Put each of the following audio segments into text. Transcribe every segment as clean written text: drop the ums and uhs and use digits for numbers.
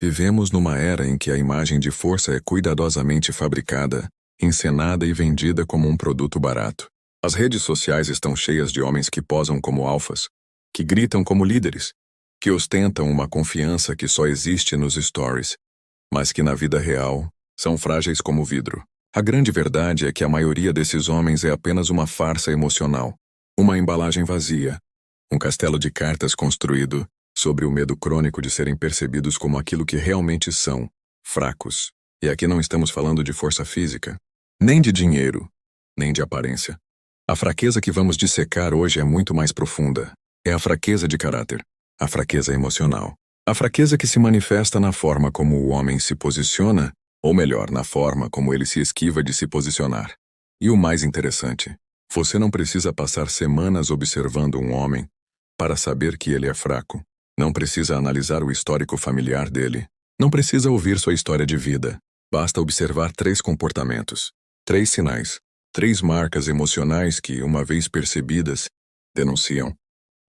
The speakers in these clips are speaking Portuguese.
Vivemos numa era em que a imagem de força é cuidadosamente fabricada, encenada e vendida como um produto barato. As redes sociais estão cheias de homens que posam como alfas, que gritam como líderes, que ostentam uma confiança que só existe nos stories, mas que na vida real são frágeis como vidro. A grande verdade é que a maioria desses homens é apenas uma farsa emocional, uma embalagem vazia, um castelo de cartas construído sobre o medo crônico de serem percebidos como aquilo que realmente são, fracos. E aqui não estamos falando de força física, nem de dinheiro, nem de aparência. A fraqueza que vamos dissecar hoje é muito mais profunda. É a fraqueza de caráter, a fraqueza emocional. A fraqueza que se manifesta na forma como o homem se posiciona, ou melhor, na forma como ele se esquiva de se posicionar. E o mais interessante, você não precisa passar semanas observando um homem para saber que ele é fraco. Não precisa analisar o histórico familiar dele. Não precisa ouvir sua história de vida. Basta observar 3 comportamentos, 3 sinais, 3 marcas emocionais que, uma vez percebidas, denunciam,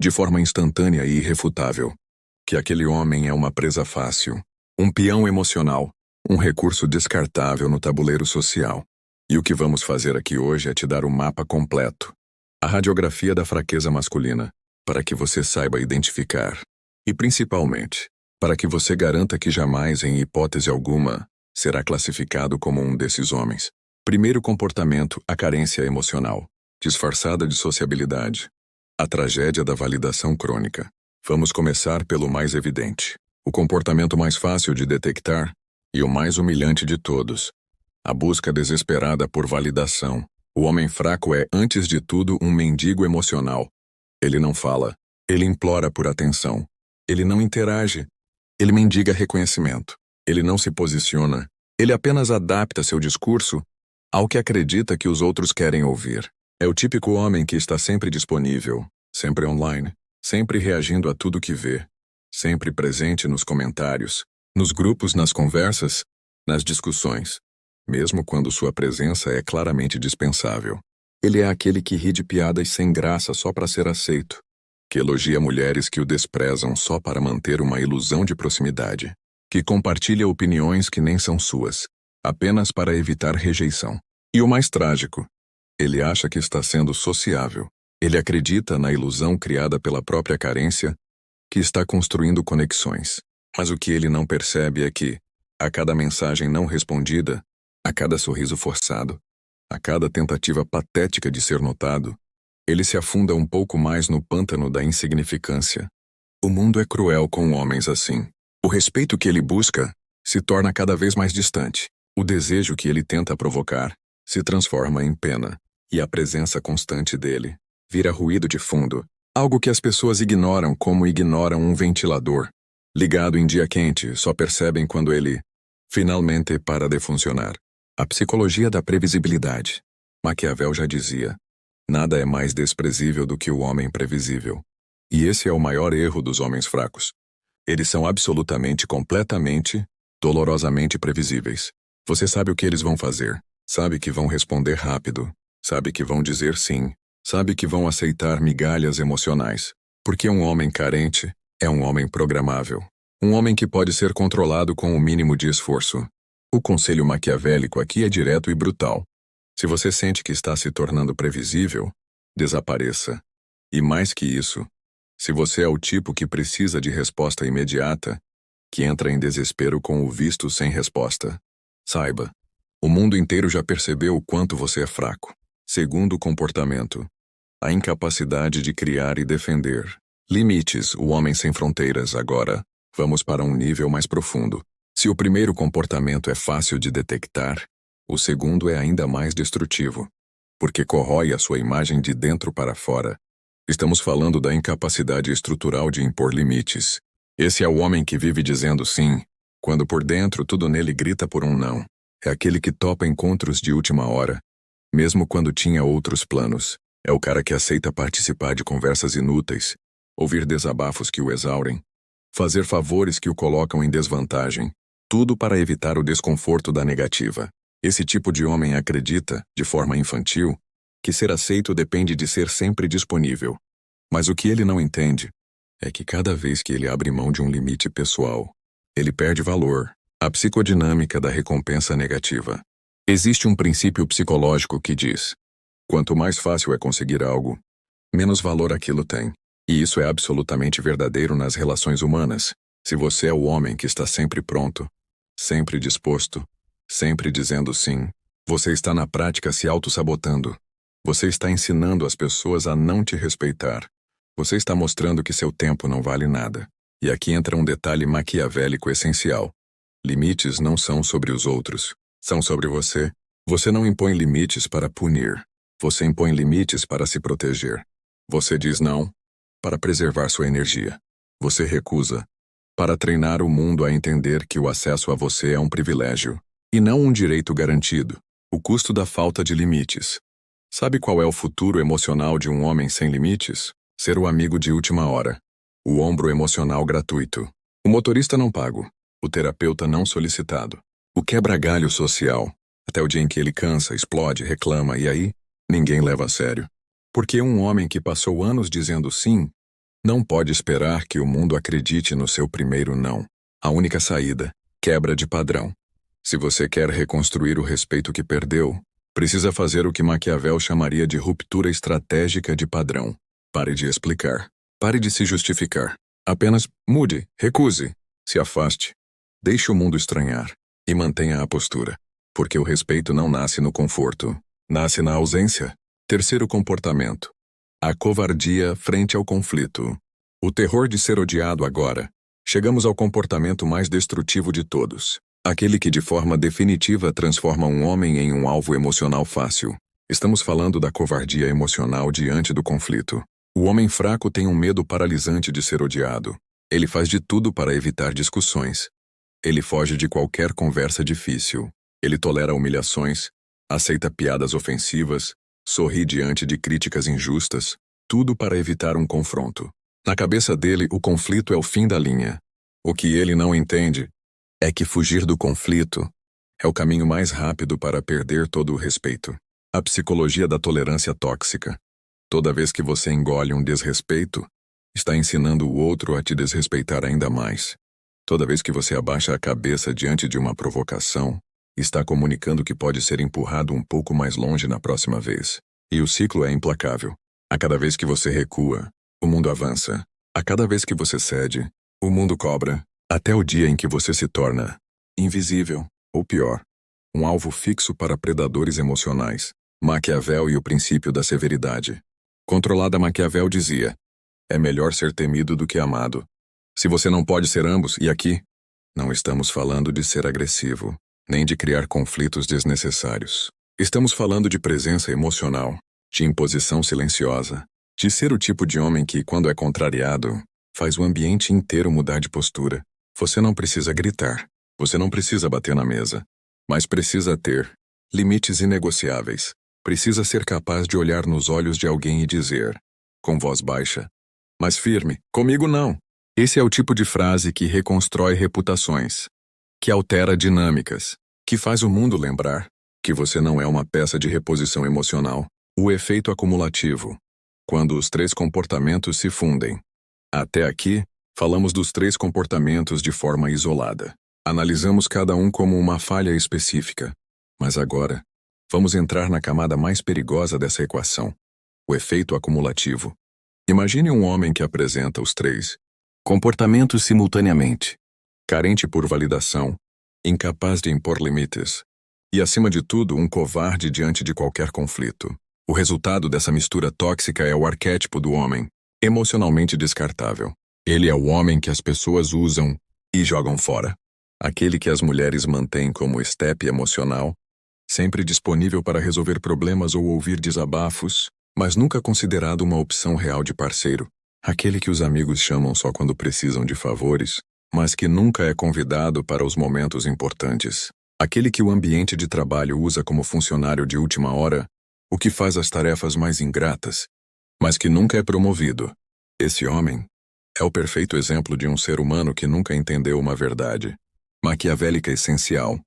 de forma instantânea e irrefutável, que aquele homem é uma presa fácil, um peão emocional, um recurso descartável no tabuleiro social. E o que vamos fazer aqui hoje é te dar o mapa completo, a radiografia da fraqueza masculina, para que você saiba identificar. E principalmente, para que você garanta que jamais, em hipótese alguma, será classificado como um desses homens. Primeiro comportamento, a carência emocional, disfarçada de sociabilidade. A tragédia da validação crônica. Vamos começar pelo mais evidente. O comportamento mais fácil de detectar e o mais humilhante de todos. A busca desesperada por validação. O homem fraco é, antes de tudo, um mendigo emocional. Ele não fala, ele implora por atenção. Ele não interage, ele mendiga reconhecimento. Ele não se posiciona, ele apenas adapta seu discurso ao que acredita que os outros querem ouvir. É o típico homem que está sempre disponível, sempre online, sempre reagindo a tudo que vê, sempre presente nos comentários, nos grupos, nas conversas, nas discussões, mesmo quando sua presença é claramente dispensável. Ele é aquele que ri de piadas sem graça só para ser aceito, que elogia mulheres que o desprezam só para manter uma ilusão de proximidade, que compartilha opiniões que nem são suas, apenas para evitar rejeição. E o mais trágico, ele acha que está sendo sociável. Ele acredita na ilusão criada pela própria carência, que está construindo conexões. Mas o que ele não percebe é que, a cada mensagem não respondida, a cada sorriso forçado, a cada tentativa patética de ser notado, ele se afunda um pouco mais no pântano da insignificância. O mundo é cruel com homens assim. O respeito que ele busca se torna cada vez mais distante. O desejo que ele tenta provocar se transforma em pena. E a presença constante dele vira ruído de fundo, algo que as pessoas ignoram como ignoram um ventilador. Ligado em dia quente, só percebem quando ele finalmente para de funcionar. A psicologia da previsibilidade. Maquiavel já dizia: nada é mais desprezível do que o homem previsível. E esse é o maior erro dos homens fracos. Eles são absolutamente, completamente, dolorosamente previsíveis. Você sabe o que eles vão fazer, sabe que vão responder rápido, sabe que vão dizer sim, sabe que vão aceitar migalhas emocionais. Porque um homem carente é um homem programável. Um homem que pode ser controlado com o mínimo de esforço. O conselho maquiavélico aqui é direto e brutal. Se você sente que está se tornando previsível, desapareça. E mais que isso, se você é o tipo que precisa de resposta imediata, que entra em desespero com o visto sem resposta, saiba, o mundo inteiro já percebeu o quanto você é fraco. Segundo comportamento, a incapacidade de criar e defender. Limites, o homem sem fronteiras. Agora, vamos para um nível mais profundo. Se o primeiro comportamento é fácil de detectar, o segundo é ainda mais destrutivo, porque corrói a sua imagem de dentro para fora. Estamos falando da incapacidade estrutural de impor limites. Esse é o homem que vive dizendo sim, quando por dentro tudo nele grita por um não. É aquele que topa encontros de última hora, mesmo quando tinha outros planos. É o cara que aceita participar de conversas inúteis, ouvir desabafos que o exaurem, fazer favores que o colocam em desvantagem, tudo para evitar o desconforto da negativa. Esse tipo de homem acredita, de forma infantil, que ser aceito depende de ser sempre disponível. Mas o que ele não entende é que cada vez que ele abre mão de um limite pessoal, ele perde valor. A psicodinâmica da recompensa negativa. Existe um princípio psicológico que diz: quanto mais fácil é conseguir algo, menos valor aquilo tem. E isso é absolutamente verdadeiro nas relações humanas. Se você é o homem que está sempre pronto, sempre disposto, sempre dizendo sim, você está na prática se auto-sabotando. Você está ensinando as pessoas a não te respeitar. Você está mostrando que seu tempo não vale nada. E aqui entra um detalhe maquiavélico essencial. Limites não são sobre os outros, são sobre você. Você não impõe limites para punir. Você impõe limites para se proteger. Você diz não para preservar sua energia. Você recusa para treinar o mundo a entender que o acesso a você é um privilégio e não um direito garantido. O custo da falta de limites. Sabe qual é o futuro emocional de um homem sem limites? Ser o amigo de última hora. O ombro emocional gratuito. O motorista não pago. O terapeuta não solicitado. O quebra-galho social. Até o dia em que ele cansa, explode, reclama e aí, ninguém leva a sério. Porque um homem que passou anos dizendo sim, não pode esperar que o mundo acredite no seu primeiro não. A única saída, quebra de padrão. Se você quer reconstruir o respeito que perdeu, precisa fazer o que Maquiavel chamaria de ruptura estratégica de padrão. Pare de explicar. Pare de se justificar. Apenas mude, recuse, se afaste. Deixe o mundo estranhar e mantenha a postura. Porque o respeito não nasce no conforto, nasce na ausência. Terceiro comportamento. A covardia frente ao conflito. O terror de ser odiado agora. Chegamos ao comportamento mais destrutivo de todos. Aquele que de forma definitiva transforma um homem em um alvo emocional fácil. Estamos falando da covardia emocional diante do conflito. O homem fraco tem um medo paralisante de ser odiado. Ele faz de tudo para evitar discussões. Ele foge de qualquer conversa difícil. Ele tolera humilhações, aceita piadas ofensivas, sorri diante de críticas injustas, tudo para evitar um confronto. Na cabeça dele, o conflito é o fim da linha. O que ele não entende é que fugir do conflito é o caminho mais rápido para perder todo o respeito. A psicologia da tolerância tóxica. Toda vez que você engole um desrespeito, está ensinando o outro a te desrespeitar ainda mais. Toda vez que você abaixa a cabeça diante de uma provocação, está comunicando que pode ser empurrado um pouco mais longe na próxima vez. E o ciclo é implacável. A cada vez que você recua, o mundo avança. A cada vez que você cede, o mundo cobra. Até o dia em que você se torna invisível, ou pior, um alvo fixo para predadores emocionais. Maquiavel e o princípio da severidade. Controlada, Maquiavel dizia: é melhor ser temido do que amado. Se você não pode ser ambos, e aqui, não estamos falando de ser agressivo, nem de criar conflitos desnecessários. Estamos falando de presença emocional, de imposição silenciosa, de ser o tipo de homem que, quando é contrariado, faz o ambiente inteiro mudar de postura. Você não precisa gritar, você não precisa bater na mesa, mas precisa ter limites inegociáveis. Precisa ser capaz de olhar nos olhos de alguém e dizer, com voz baixa, mas firme, comigo não. Esse é o tipo de frase que reconstrói reputações, que altera dinâmicas, que faz o mundo lembrar que você não é uma peça de reposição emocional. O efeito acumulativo. Quando os três comportamentos se fundem. Até aqui, falamos dos três comportamentos de forma isolada. Analisamos cada um como uma falha específica. Mas agora, vamos entrar na camada mais perigosa dessa equação. O efeito acumulativo. Imagine um homem que apresenta os três comportamentos simultaneamente. Carente por validação, incapaz de impor limites. E, acima de tudo, um covarde diante de qualquer conflito. O resultado dessa mistura tóxica é o arquétipo do homem, emocionalmente descartável. Ele é o homem que as pessoas usam e jogam fora. Aquele que as mulheres mantêm como estepe emocional, sempre disponível para resolver problemas ou ouvir desabafos, mas nunca considerado uma opção real de parceiro. Aquele que os amigos chamam só quando precisam de favores, mas que nunca é convidado para os momentos importantes. Aquele que o ambiente de trabalho usa como funcionário de última hora, o que faz as tarefas mais ingratas, mas que nunca é promovido. Esse homem é o perfeito exemplo de um ser humano que nunca entendeu uma verdade maquiavélica essencial.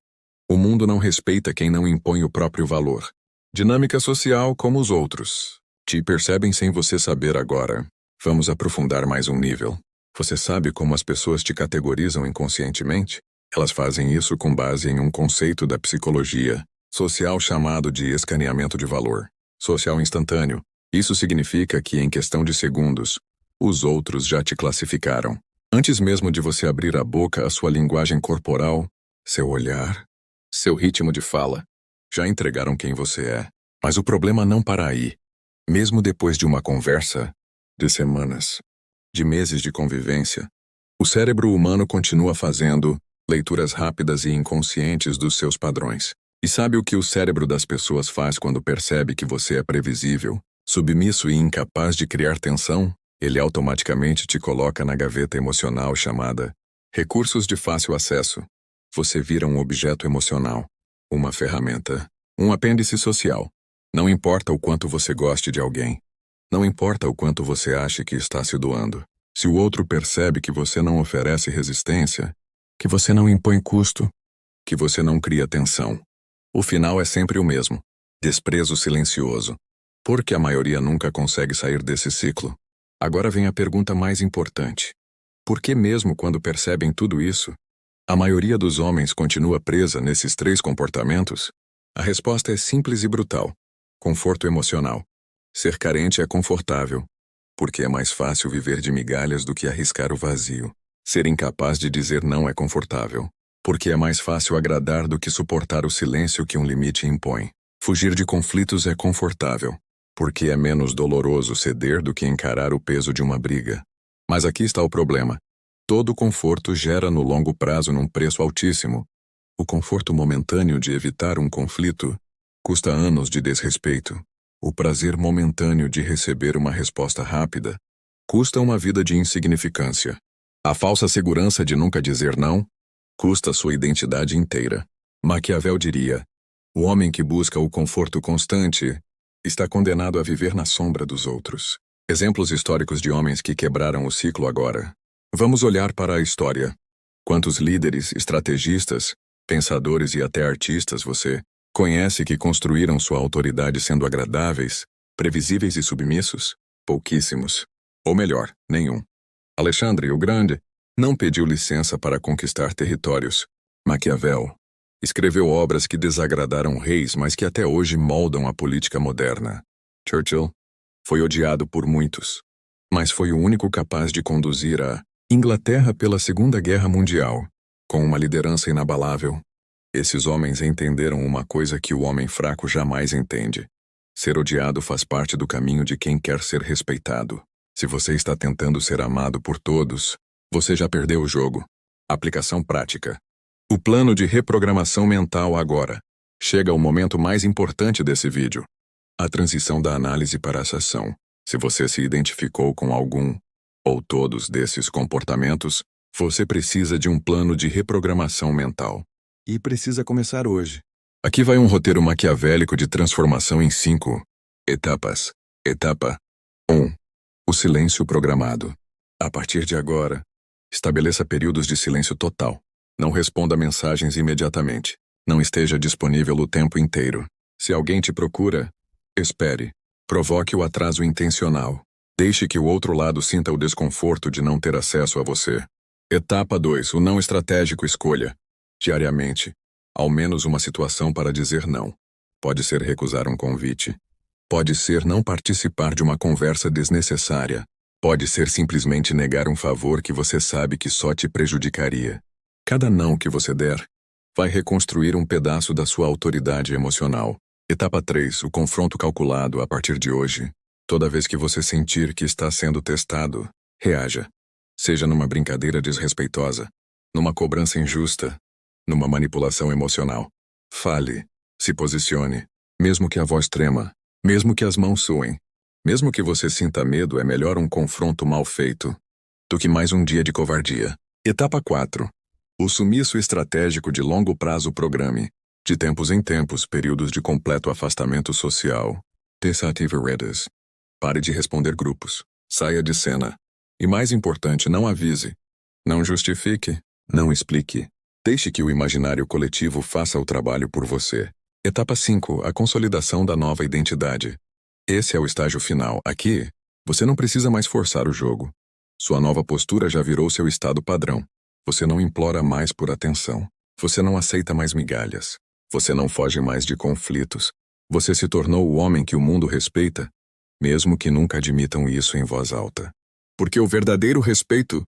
O mundo não respeita quem não impõe o próprio valor. Dinâmica social como os outros. Te percebem sem você saber agora. Vamos aprofundar mais um nível. Você sabe como as pessoas te categorizam inconscientemente? Elas fazem isso com base em um conceito da psicologia social chamado de escaneamento de valor social instantâneo. Isso significa que, em questão de segundos, os outros já te classificaram. Antes mesmo de você abrir a boca, a sua linguagem corporal, seu olhar, seu ritmo de fala, já entregaram quem você é. Mas o problema não para aí. Mesmo depois de uma conversa, de semanas, de meses de convivência, o cérebro humano continua fazendo leituras rápidas e inconscientes dos seus padrões. E sabe o que o cérebro das pessoas faz quando percebe que você é previsível, submisso e incapaz de criar tensão? Ele automaticamente te coloca na gaveta emocional chamada recursos de fácil acesso. Você vira um objeto emocional, uma ferramenta, um apêndice social. Não importa o quanto você goste de alguém. Não importa o quanto você ache que está se doando. Se o outro percebe que você não oferece resistência, que você não impõe custo, que você não cria tensão, o final é sempre o mesmo: desprezo silencioso. Porque a maioria nunca consegue sair desse ciclo. Agora vem a pergunta mais importante. Por que mesmo quando percebem tudo isso, a maioria dos homens continua presa nesses 3 comportamentos? A resposta é simples e brutal. Conforto emocional. Ser carente é confortável, porque é mais fácil viver de migalhas do que arriscar o vazio. Ser incapaz de dizer não é confortável, porque é mais fácil agradar do que suportar o silêncio que um limite impõe. Fugir de conflitos é confortável, porque é menos doloroso ceder do que encarar o peso de uma briga. Mas aqui está o problema. Todo conforto gera no longo prazo um preço altíssimo. O conforto momentâneo de evitar um conflito custa anos de desrespeito. O prazer momentâneo de receber uma resposta rápida custa uma vida de insignificância. A falsa segurança de nunca dizer não custa sua identidade inteira. Maquiavel diria: o homem que busca o conforto constante está condenado a viver na sombra dos outros. Exemplos históricos de homens que quebraram o ciclo agora. Vamos olhar para a história. Quantos líderes, estrategistas, pensadores e até artistas você conhece que construíram sua autoridade sendo agradáveis, previsíveis e submissos? Pouquíssimos. Ou melhor, nenhum. Alexandre o Grande não pediu licença para conquistar territórios. Maquiavel escreveu obras que desagradaram reis, mas que até hoje moldam a política moderna. Churchill foi odiado por muitos, mas foi o único capaz de conduzir a Inglaterra pela Segunda Guerra Mundial, com uma liderança inabalável. Esses homens entenderam uma coisa que o homem fraco jamais entende. Ser odiado faz parte do caminho de quem quer ser respeitado. Se você está tentando ser amado por todos, você já perdeu o jogo. Aplicação prática. O plano de reprogramação mental agora. Chega o momento mais importante desse vídeo. A transição da análise para a ação. Se você se identificou com algum ou todos desses comportamentos, você precisa de um plano de reprogramação mental. E precisa começar hoje. Aqui vai um roteiro maquiavélico de transformação em 5 etapas. Etapa 1. O silêncio programado. A partir de agora, estabeleça períodos de silêncio total. Não responda mensagens imediatamente. Não esteja disponível o tempo inteiro. Se alguém te procura, espere. Provoque o atraso intencional. Deixe que o outro lado sinta o desconforto de não ter acesso a você. Etapa 2. O não estratégico. Escolha, diariamente, ao menos uma situação para dizer não. Pode ser recusar um convite. Pode ser não participar de uma conversa desnecessária. Pode ser simplesmente negar um favor que você sabe que só te prejudicaria. Cada não que você der vai reconstruir um pedaço da sua autoridade emocional. Etapa 3. O confronto calculado. A partir de hoje, toda vez que você sentir que está sendo testado, reaja. Seja numa brincadeira desrespeitosa, numa cobrança injusta, numa manipulação emocional. Fale, se posicione, mesmo que a voz trema, mesmo que as mãos suem, mesmo que você sinta medo. É melhor um confronto mal feito do que mais um dia de covardia. Etapa 4. O sumiço estratégico de longo prazo. Programe, de tempos em tempos, períodos de completo afastamento social. Desative redes. Pare de responder grupos. Saia de cena. E mais importante, não avise. Não justifique. Não explique. Deixe que o imaginário coletivo faça o trabalho por você. Etapa 5. A consolidação da nova identidade. Esse é o estágio final. Aqui, você não precisa mais forçar o jogo. Sua nova postura já virou seu estado padrão. Você não implora mais por atenção. Você não aceita mais migalhas. Você não foge mais de conflitos. Você se tornou o homem que o mundo respeita, mesmo que nunca admitam isso em voz alta. Porque o verdadeiro respeito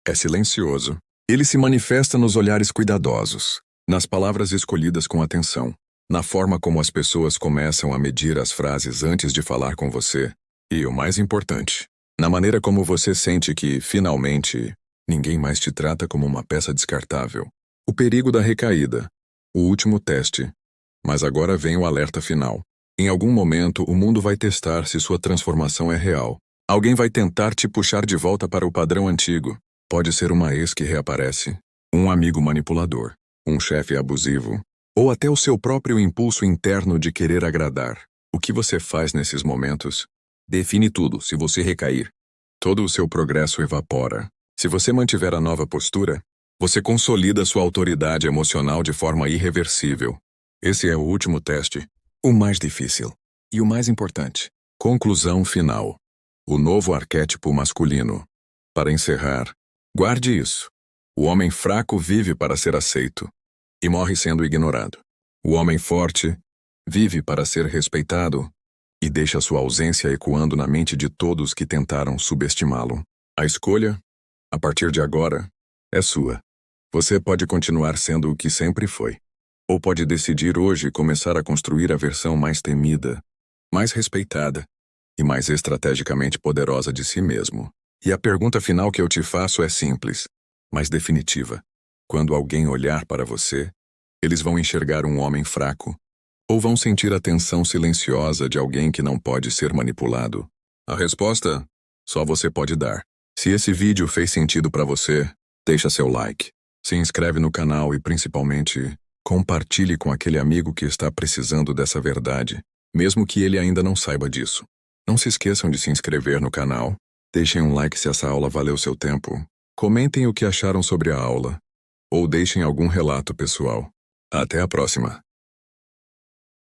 é silencioso. Ele se manifesta nos olhares cuidadosos, nas palavras escolhidas com atenção, na forma como as pessoas começam a medir as frases antes de falar com você, e, o mais importante, na maneira como você sente que, finalmente, ninguém mais te trata como uma peça descartável. O perigo da recaída. O último teste. Mas agora vem o alerta final. Em algum momento, o mundo vai testar se sua transformação é real. Alguém vai tentar te puxar de volta para o padrão antigo. Pode ser uma ex que reaparece, um amigo manipulador, um chefe abusivo, ou até o seu próprio impulso interno de querer agradar. O que você faz nesses momentos? Define tudo. Se você recair, todo o seu progresso evapora. Se você mantiver a nova postura, você consolida sua autoridade emocional de forma irreversível. Esse é o último teste, o mais difícil e o mais importante. Conclusão final. O novo arquétipo masculino. Para encerrar, guarde isso. O homem fraco vive para ser aceito e morre sendo ignorado. O homem forte vive para ser respeitado e deixa sua ausência ecoando na mente de todos que tentaram subestimá-lo. A escolha, a partir de agora, é sua. Você pode continuar sendo o que sempre foi. Ou pode decidir hoje começar a construir a versão mais temida, mais respeitada e mais estrategicamente poderosa de si mesmo. E a pergunta final que eu te faço é simples, mas definitiva. Quando alguém olhar para você, eles vão enxergar um homem fraco, ou vão sentir a tensão silenciosa de alguém que não pode ser manipulado? A resposta, só você pode dar. Se esse vídeo fez sentido para você, deixa seu like, se inscreve no canal e, principalmente, compartilhe com aquele amigo que está precisando dessa verdade, mesmo que ele ainda não saiba disso. Não se esqueçam de se inscrever no canal, deixem um like se essa aula valeu seu tempo, comentem o que acharam sobre a aula, ou deixem algum relato pessoal. Até a próxima!